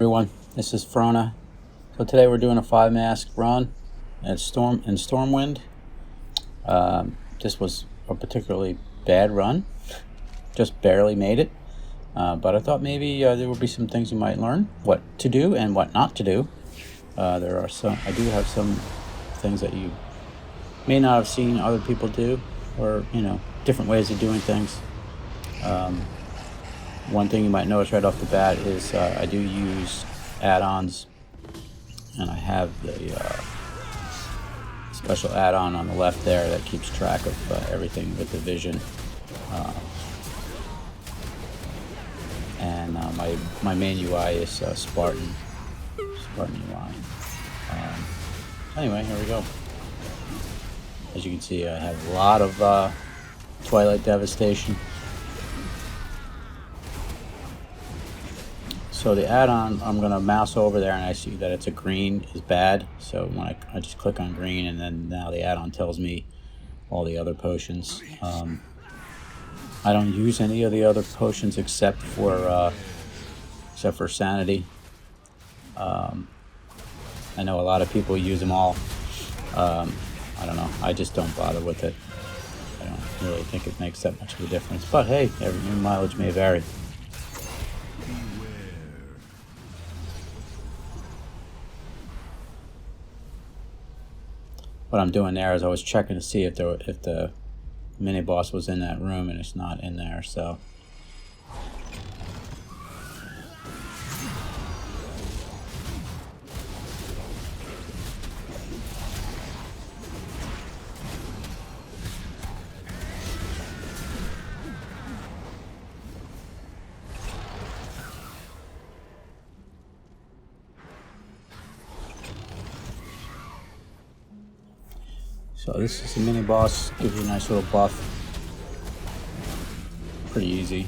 everyone, this is Frona. So today we're doing a 5 mask run at Stormwind. This was a particularly bad run, just barely made it, but I thought maybe there would be some things you might learn, what to do and what not to do. I do have some things that you may not have seen other people do, or different ways of doing things. One thing you might notice right off the bat is I do use add-ons, and I have the special add-on on the left there that keeps track of everything with the vision. And my main UI is SpartanUI. Anyway, here we go. As you can see, I have a lot of Twilight Devastation. So the add-on, I'm going to mouse over there and I see that it's a green is bad. So when I just click on green, and then now the add-on tells me all the other potions. I don't use any of the other potions except for sanity. I know a lot of people use them all. I don't know. I just don't bother with it. I don't really think it makes that much of a difference. But hey, your mileage may vary. What I'm doing there is I was checking to see if the mini boss was in that room, and it's not in there. So this is the mini boss, gives you a nice little buff. Pretty easy.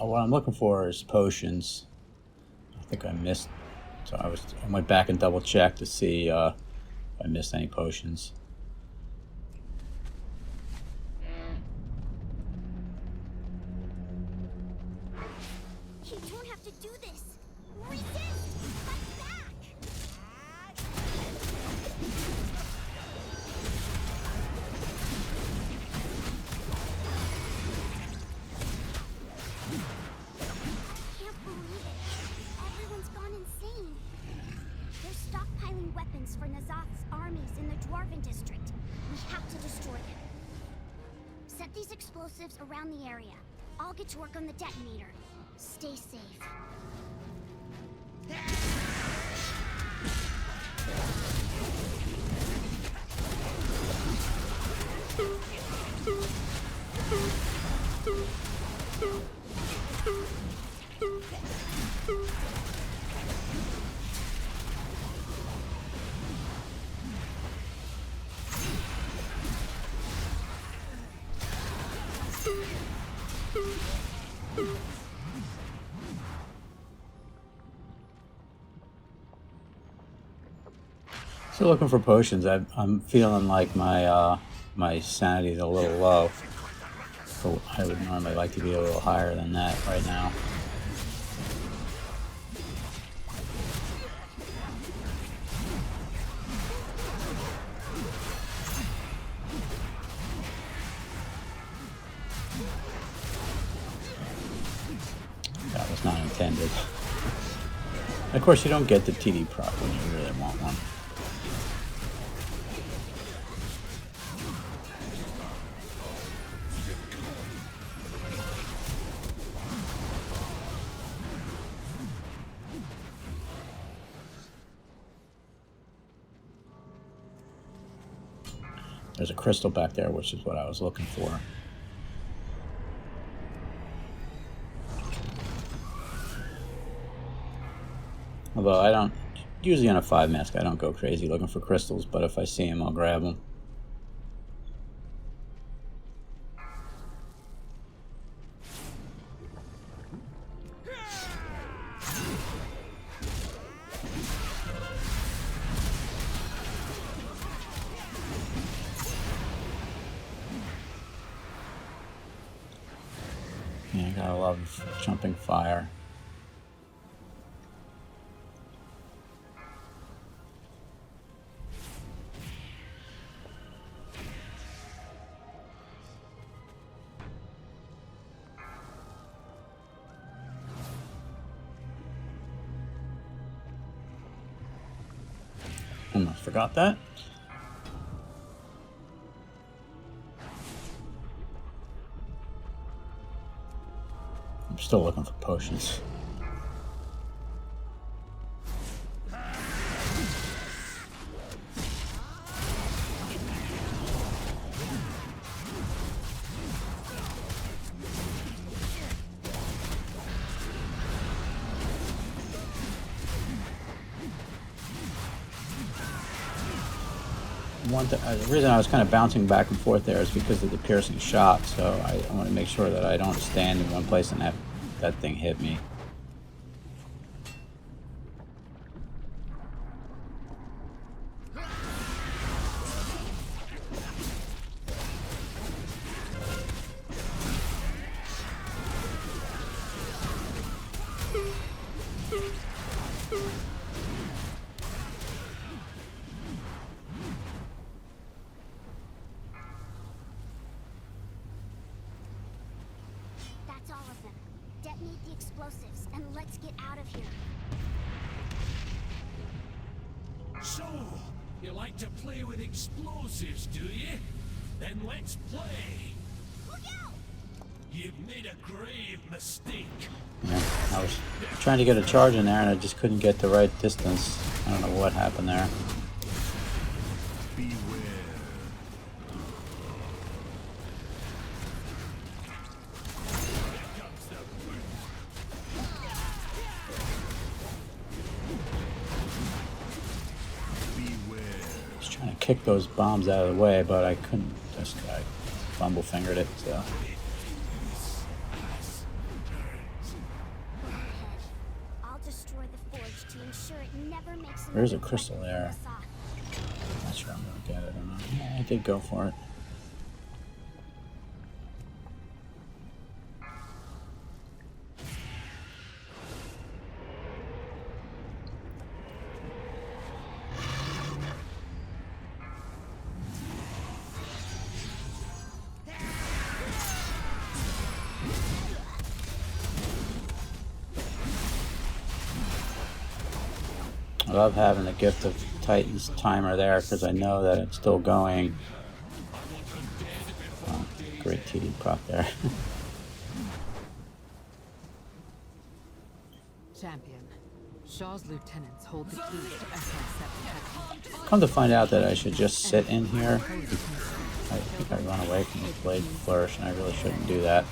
What I'm looking for is potions. I think I missed, so I went back and double checked to see if I missed any potions. You don't have to do this. Resist. Fight back. Weapons for Nazath's armies in the Dwarven district. We have to destroy them. Set these explosives around the area. I'll get to work on the detonator. Stay safe. So looking for potions, I'm feeling like my sanity is a little low. So I would normally like to be a little higher than that right now. That was not intended. Of course, you don't get the TD proc when you really want one. There's a crystal back there, which is what I was looking for. Although I don't Usually on a 5 mask, I don't go crazy looking for crystals, but if I see them, I'll grab them. Yeah, I gotta love jumping fire. Almost forgot that. I'm still looking for potions. The reason I was kind of bouncing back and forth there is because of the piercing shot, so I want to make sure that I don't stand in one place and that thing hit me. That's all of them. Detonate the explosives and let's get out of here. So, you like to play with explosives, do you? Then let's play. Look out! You've made a grave mistake. Yeah, I was trying to get a charge in there and I just couldn't get the right distance. I don't know what happened there. Kick those bombs out of the way, but I couldn't. Just I fumble fingered it. So. Ahead. I'll destroy the forge to ensure it never makes. There's a crystal there. Not sure I'm gonna get it or not. Yeah, I did go for it. I love having the Gift of Titan's timer there because I know that it's still going. Oh, great TD prop there. Champion. Shaw's lieutenants hold the key to SR7. Come to find out that I should just sit in here. I think I run away from the blade flourish and I really shouldn't do that.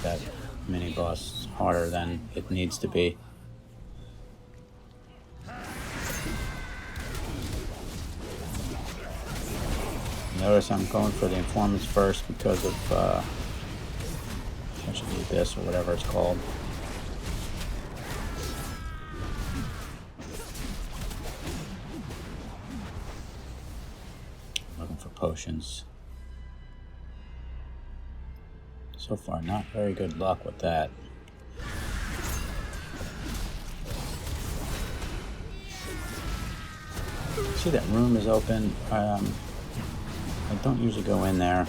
That mini boss harder than it needs to be. Notice I'm going for the informants first because of essentially this or whatever it's called. Looking for potions. So far, not very good luck with that. See that room is open. I don't usually go in there.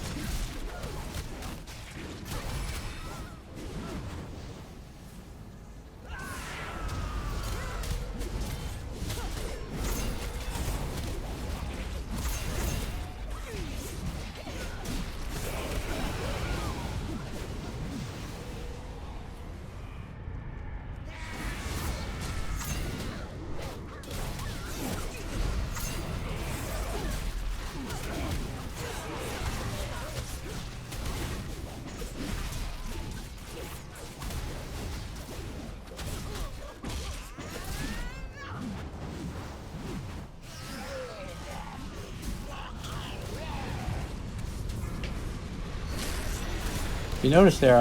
You notice there,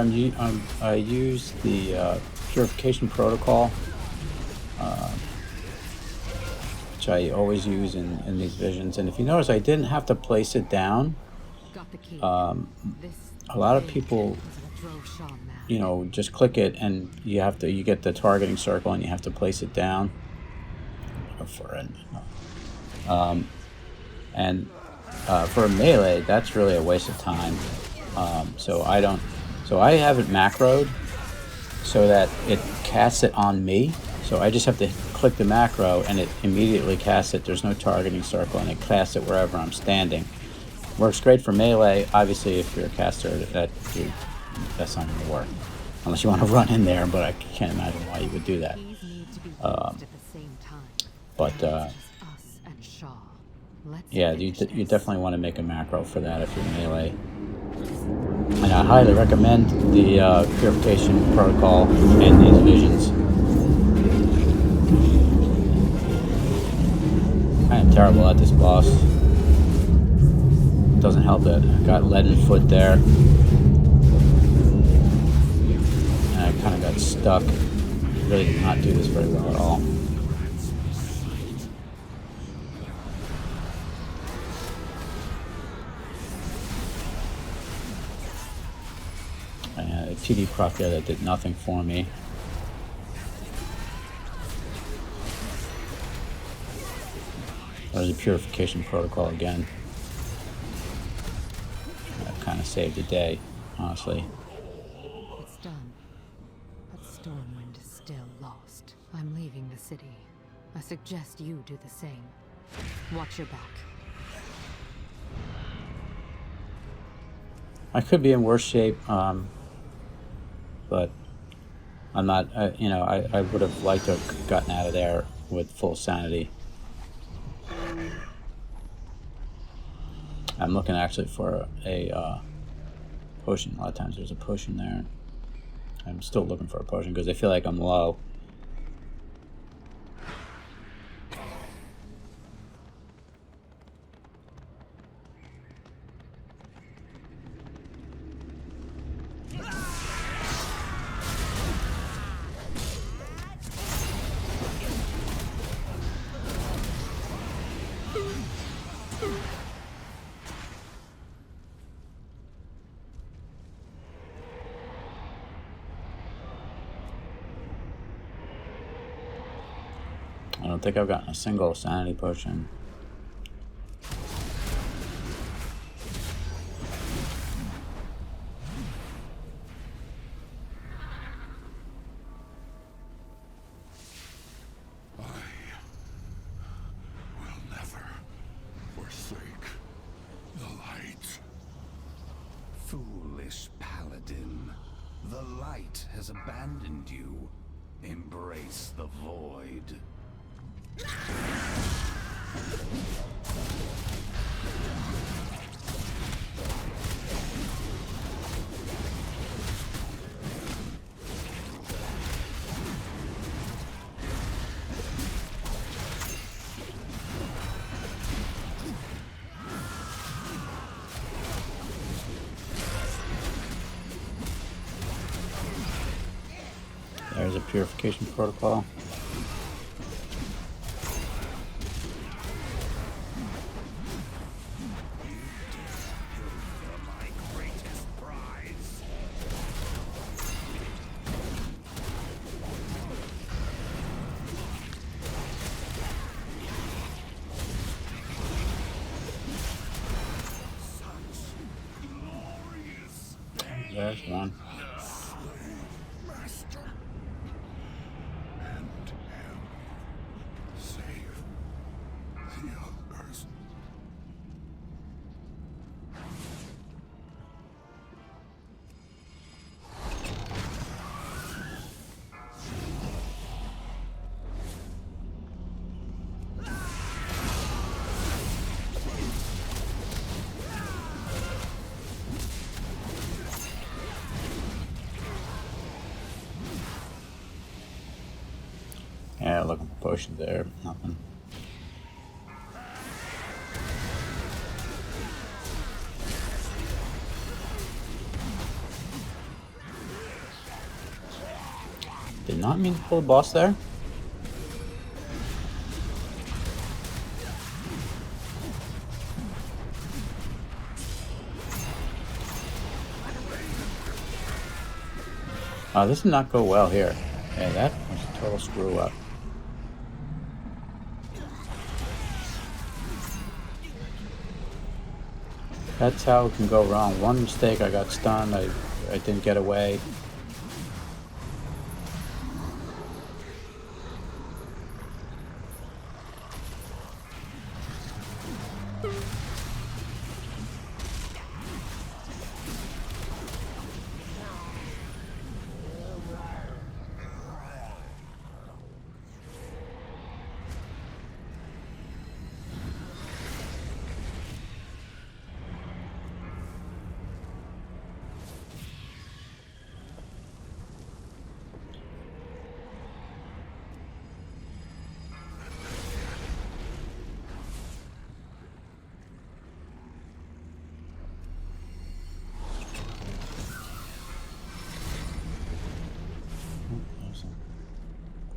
I use the Purification Protocol, which I always use in these visions. And if you notice, I didn't have to place it down. Got the key. A lot of people, you know, just click it and you get the targeting circle and you have to place it down. For a melee, that's really a waste of time. So I have it macroed so that it casts it on me. So I just have to click the macro and it immediately casts it. There's no targeting circle and it casts it wherever I'm standing. Works great for melee. Obviously, if you're a caster, that's not going to work unless you want to run in there. But I can't imagine why you would do that. Yeah, you definitely want to make a macro for that if you're melee. And I highly recommend the Purification Protocol in these visions. I am terrible at this boss. Doesn't help that I got leaden foot there. And I kind of got stuck. Really did not do this very well at all. A TD proc there that did nothing for me. There's a Purification Protocol again. That kind of saved the day, honestly. It's done, but Stormwind is still lost. I'm leaving the city. I suggest you do the same. Watch your back. I could be in worse shape, but I'm not. You know, I would have liked to have gotten out of there with full sanity. I'm looking actually for a potion. A lot of times there's a potion there. I'm still looking for a potion because I feel like I'm low. I don't think I've gotten a single sanity potion. Foolish paladin, the light has abandoned you. Embrace the void. There's a Purification Protocol. There's one. Yeah, looking for potions there, nothing. Did not mean to pull the boss there. This did not go well here. Yeah, that was a total screw up. That's how it can go wrong. One mistake, I got stunned. I didn't get away.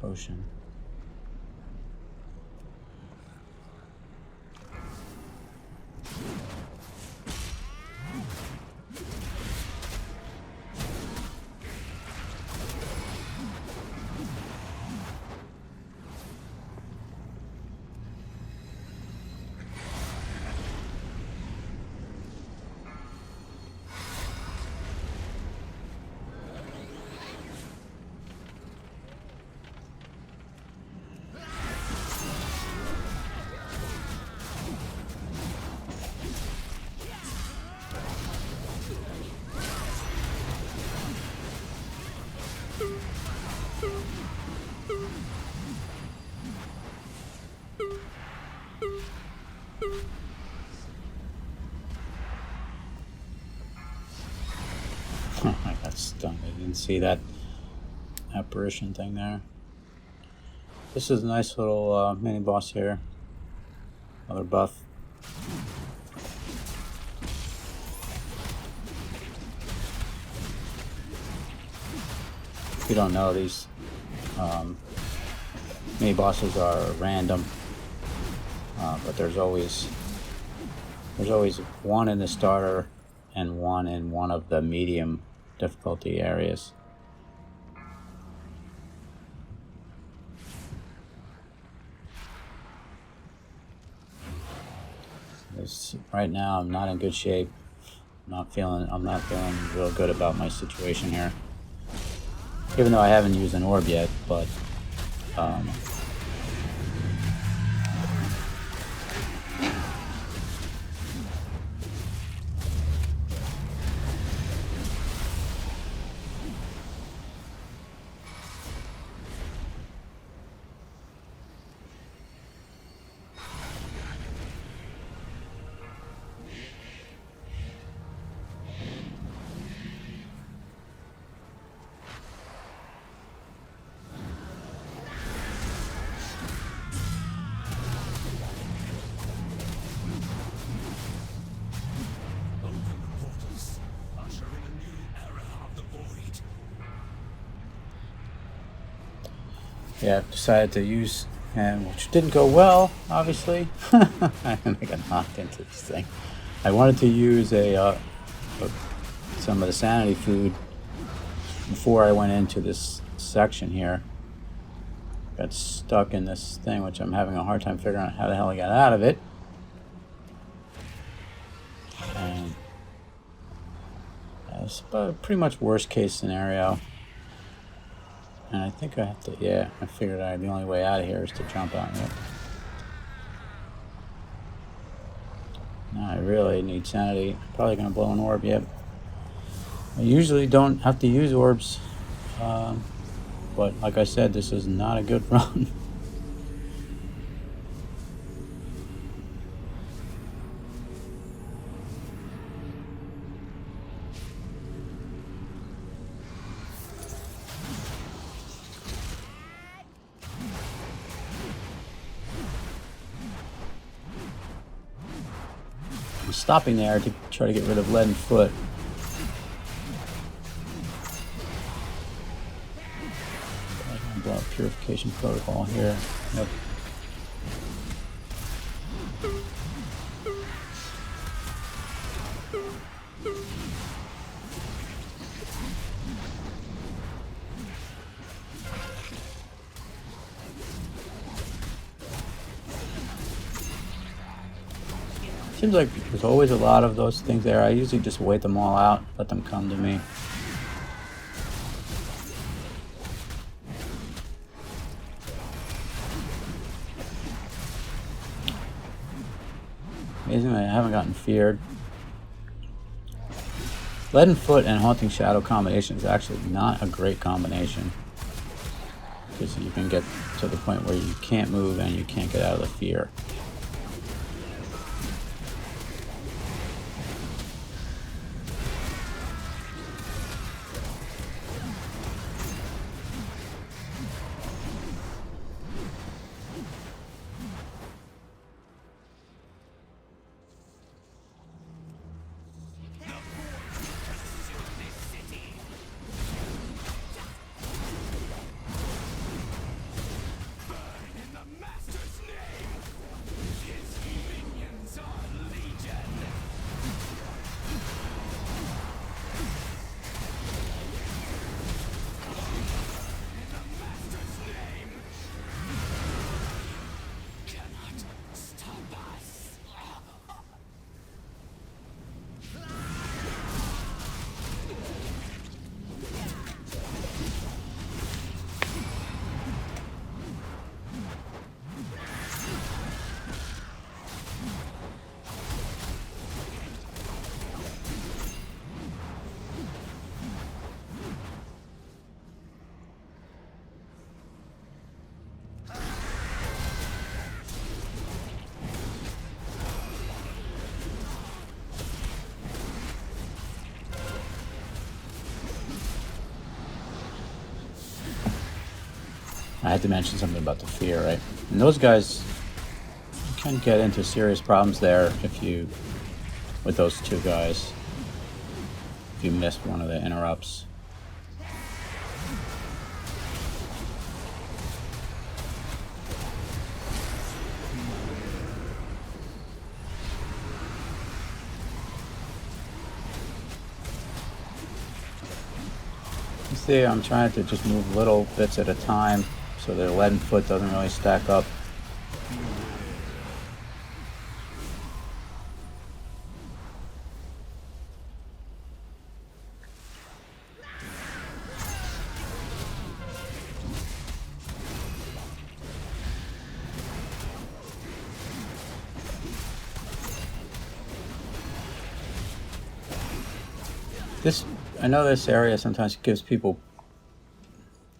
Potion. I got stunned. I didn't see that apparition thing there. This is a nice little mini boss here. Another buff. If you don't know, these mini bosses are random, but there's always one in the starter and one in one of the medium difficulty areas. Right now, I'm not in good shape. I'm not feeling real good about my situation here. Even though I haven't used an orb yet, but yeah, I've decided to use, which didn't go well, obviously. I got knocked into this thing. I wanted to use some of the sanity food before I went into this section here. Got stuck in this thing, which I'm having a hard time figuring out how the hell I got out of it. And it's pretty much worst case scenario. And I think I have to, yeah, I figured the only way out of here is to jump on it. Now I really need sanity. I'm probably going to blow an orb, yet. I usually don't have to use orbs, but like I said, this is not a good run. I'm stopping there to try to get rid of leaden foot. well, Purification Protocol here. Yep. Seems like there's always a lot of those things there. I usually just wait them all out, let them come to me. Amazingly, I haven't gotten feared. Leaden Foot and Haunting Shadow combination is actually not a great combination, because you can get to the point where you can't move and you can't get out of the fear. I had to mention something about the fear, right? And those guys, you can get into serious problems there if you, with those two guys, if you missed one of the interrupts. You see, I'm trying to just move little bits at a time, so the Leaden Foot doesn't really stack up. I know this area sometimes gives people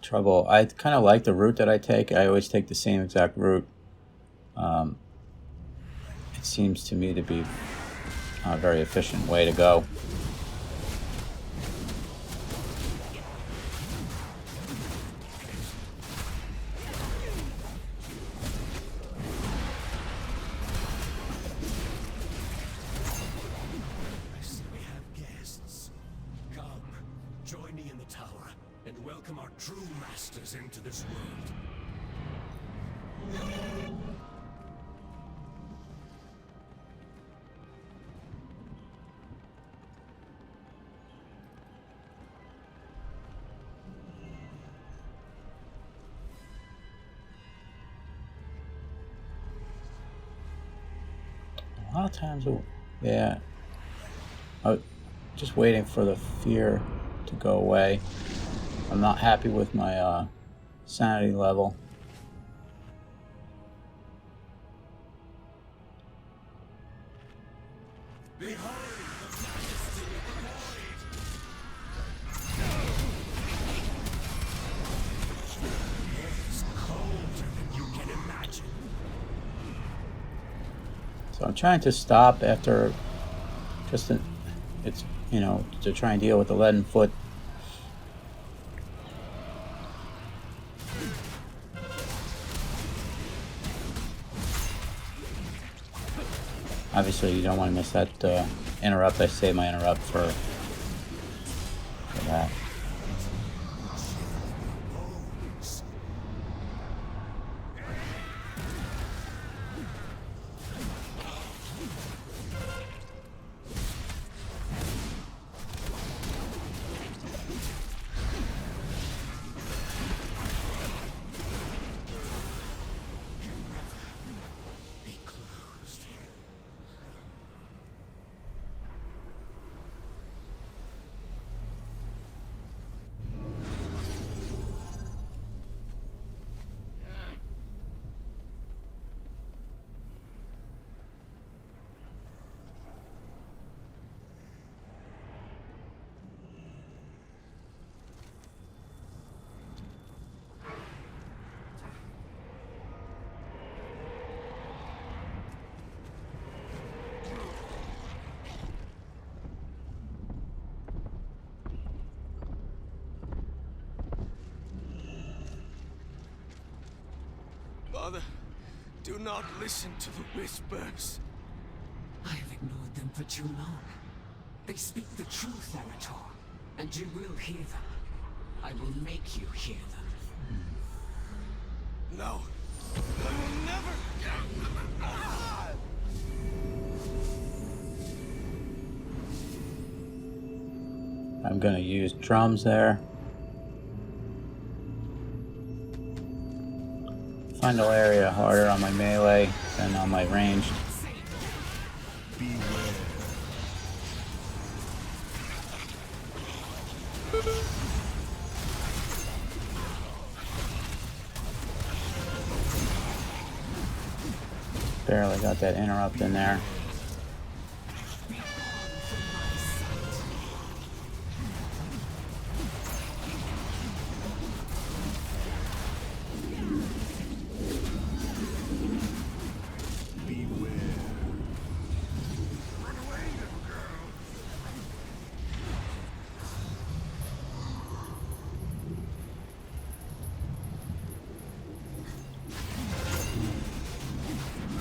trouble. I kind of like the route that I take. I always take the same exact route. It seems to me to be a very efficient way to go. Into this world. A lot of times, yeah, I'm just waiting for the fear to go away. I'm not happy with my sanity level. Behold the majesty of the void! It's colder than you can imagine. So I'm trying to stop after just it's, you know, to try and deal with the Leaden Foot. Obviously, you don't want to miss that interrupt. I save my interrupt for that. Father, do not listen to the whispers. I have ignored them for too long. They speak the truth, Arator, and you will hear them. I will make you hear them. No. I will never. I'm gonna use drums there. Find the area harder on my melee than on my ranged. Barely got that interrupt in there.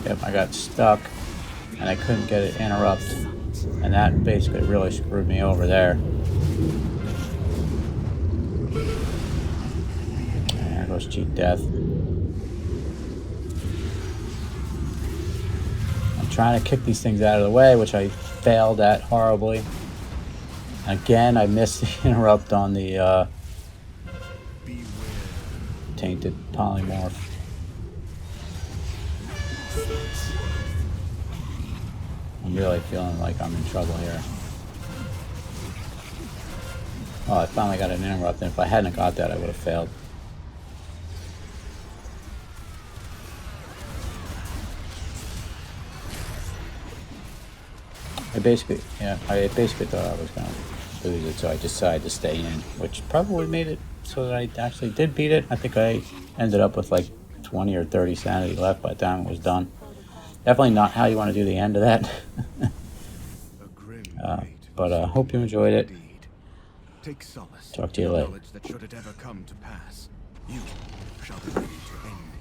Yep, I got stuck and I couldn't get it interrupt, and that basically really screwed me over there. And there goes cheat death. I'm trying to kick these things out of the way, which I failed at horribly. Again, I missed the interrupt on the tainted polymorph. I'm really feeling like I'm in trouble here. Oh, I finally got an interrupt, and if I hadn't got that, I would have failed. I basically thought I was going to lose it, so I decided to stay in, which probably made it so that I actually did beat it. I think I ended up with like 20 or 30 sanity left by the time it was done. Definitely not how you want to do the end of that. But I hope you enjoyed it. Take solace. Talk to you later. Knowledge that should it ever come to pass, you shall be ready to end